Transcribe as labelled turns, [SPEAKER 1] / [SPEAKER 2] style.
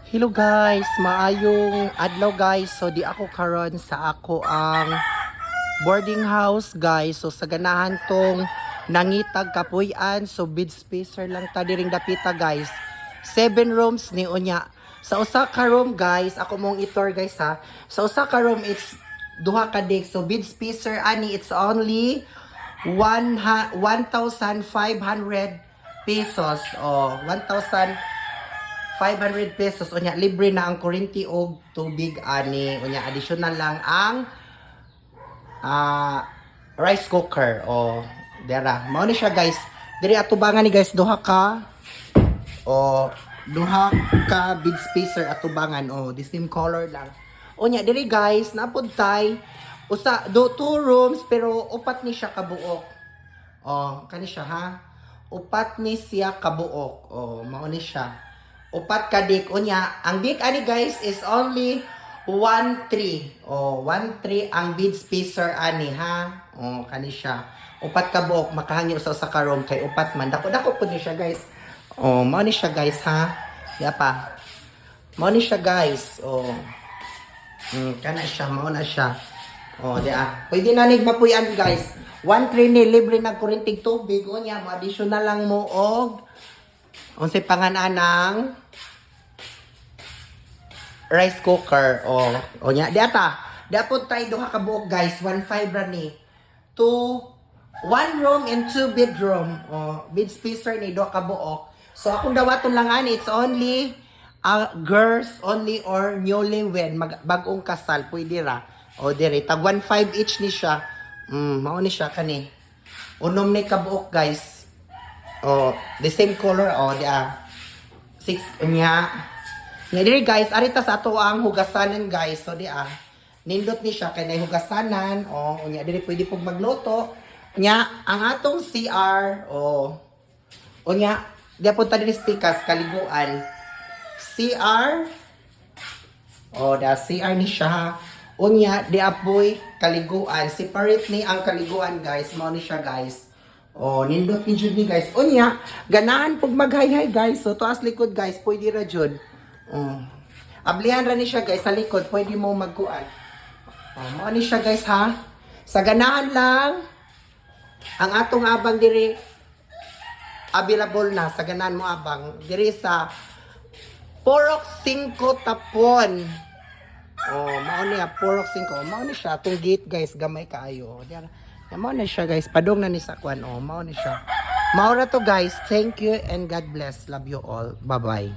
[SPEAKER 1] Hello guys, maayong adlaw guys. So di ako karon sa ako ang boarding house guys. So sa ganahan tong nangitag kapuy-an. So bed spacer lang ta diring dapita guys. 7 rooms ni unya. Sa usa ka room guys, ako mong itor guys ha. Sa usa ka room it's duha ka dek. So bed spacer ani it's only 1,500 pesos. Oh, 1,500 pesos unya libre na ang kuryente og tubig ani unya additional lang ang rice cooker o dera mao ni siya guys diri atubangan ni guys duha ka bed spacer atubangan the same color lang unya diri guys napud tay two rooms pero upat ni siya kabuok kani siya ha upat ni siya kabuok mao ni siya upat ka dik unya ang dik ani guys is only 1.3 1.3 ang bed spacer ani ha kani siya upat ka buok makahangyo sa usa ka room kay upat man dako pud ni siya guys mao ni siya guys ha ya pa mao ni siya guys kana siya mao na siya pwede na nig mapuy-an guys 1.3 ni libre na kuryenteng tubig unya mo additional lang mo og unsay pangananang rice cooker nya diata dapat tayo duha ka buok guys 1.5 ra ni to 1 room and 2 bedroom bed spacer ni duha ka buok so akong dawaton lang ani it's only girls only or newlywed bag-ong kasal pwede ra dire tag 1.5 each ni siya mao ni siya kani unom ni ka buok guys the same color dia 6 nya diri guys arita sa ato ang hugasanan guys so nindot ni siya kay nay hugasanan unya diri pwede pug magluto nya ang atong CR unya dia punta diri stikas kaliguan CR CR ni siya unya di apoy kaliguan separate ni ang kaliguan guys mao ni siya guys nindot ni jud ni guys unya ganahan pug maghayhay guys so tuas likod guys pwede ra jud ablihan ra ni siya guys sa likod pwede mo magkuan mao ni siya guys ha sa ganahan lang ang atong abang diri available na sa ganahan mo abang diri sa Porok 5 Tapon mao niya Porok 5 mao ni siya atong gate guys gamay kaayo mao na siya guys padong na ni sa kwan mao ni siya mao ra to guys thank you and God bless love you all bye bye